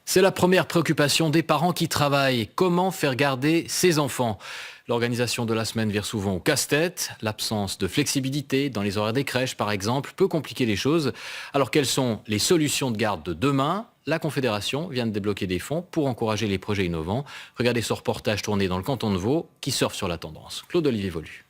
C'est la première préoccupation des parents qui travaillent. Comment faire garder ses enfants ? L'organisation de la semaine vire souvent au casse-tête. L'absence de flexibilité dans les horaires des crèches, par exemple, peut compliquer les choses. Alors, quelles sont les solutions de garde de demain ? La Confédération vient de débloquer des fonds pour encourager les projets innovants. Regardez ce reportage tourné dans le canton de Vaud qui surfe sur la tendance. Claude-Olivier Volu.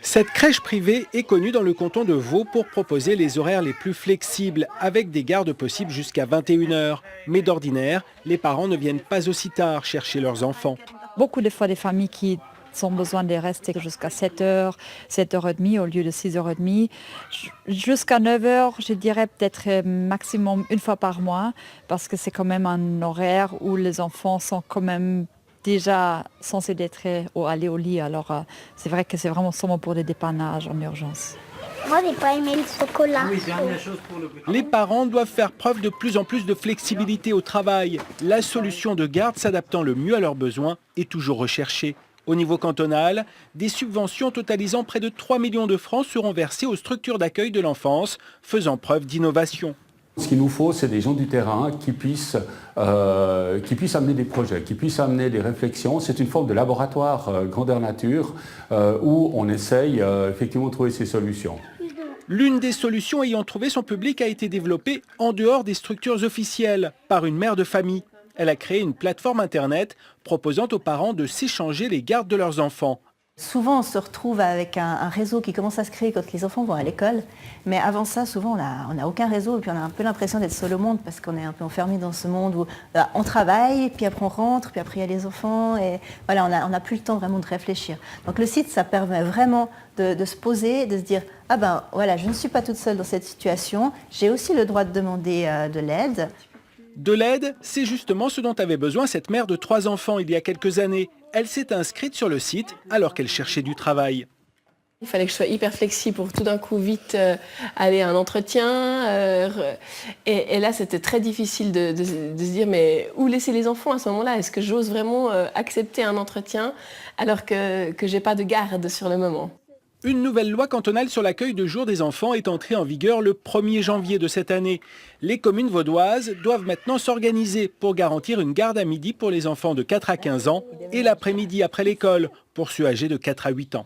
Cette crèche privée est connue dans le canton de Vaud pour proposer les horaires les plus flexibles, avec des gardes possibles jusqu'à 21 h. Mais d'ordinaire, les parents ne viennent pas aussi tard chercher leurs enfants. Beaucoup de fois, des familles qui ont besoin de rester jusqu'à 7 h, 7h30 au lieu de 6h30. Jusqu'à 9 h, je dirais peut-être maximum une fois par mois, parce que c'est quand même un horaire où les enfants sont quand même déjà censés aller au lit. Alors c'est vrai que c'est vraiment seulement pour des dépannages en urgence. Moi, j'ai pas aimé le chocolat. Les parents doivent faire preuve de plus en plus de flexibilité au travail. La solution de garde s'adaptant le mieux à leurs besoins est toujours recherchée. Au niveau cantonal, des subventions totalisant près de 3 millions de francs seront versées aux structures d'accueil de l'enfance, faisant preuve d'innovation. Ce qu'il nous faut, c'est des gens du terrain qui puissent amener des projets, qui puissent amener des réflexions. C'est une forme de laboratoire grandeur nature où on essaye effectivement de trouver ces solutions. L'une des solutions ayant trouvé son public a été développée en dehors des structures officielles par une mère de famille. Elle a créé une plateforme internet proposant aux parents de s'échanger les gardes de leurs enfants. Souvent, on se retrouve avec un réseau qui commence à se créer quand les enfants vont à l'école. Mais avant ça, souvent, on n'a aucun réseau et puis on a un peu l'impression d'être seul au monde parce qu'on est un peu enfermé dans ce monde où on travaille, puis après on rentre, puis après il y a les enfants. Et voilà, on n'a plus le temps vraiment de réfléchir. Donc le site, ça permet vraiment de se poser, de se dire « Ah ben voilà, je ne suis pas toute seule dans cette situation, j'ai aussi le droit de demander de l'aide ». De l'aide, c'est justement ce dont avait besoin cette mère de 3 enfants il y a quelques années. Elle s'est inscrite sur le site alors qu'elle cherchait du travail. Il fallait que je sois hyper flexible pour tout d'un coup vite aller à un entretien. Et là, c'était très difficile de se dire mais où laisser les enfants à ce moment-là ? Est-ce que j'ose vraiment accepter un entretien alors que j'ai pas de garde sur le moment ? Une nouvelle loi cantonale sur l'accueil de jour des enfants est entrée en vigueur le 1er janvier de cette année. Les communes vaudoises doivent maintenant s'organiser pour garantir une garde à midi pour les enfants de 4 à 15 ans et l'après-midi après l'école pour ceux âgés de 4 à 8 ans.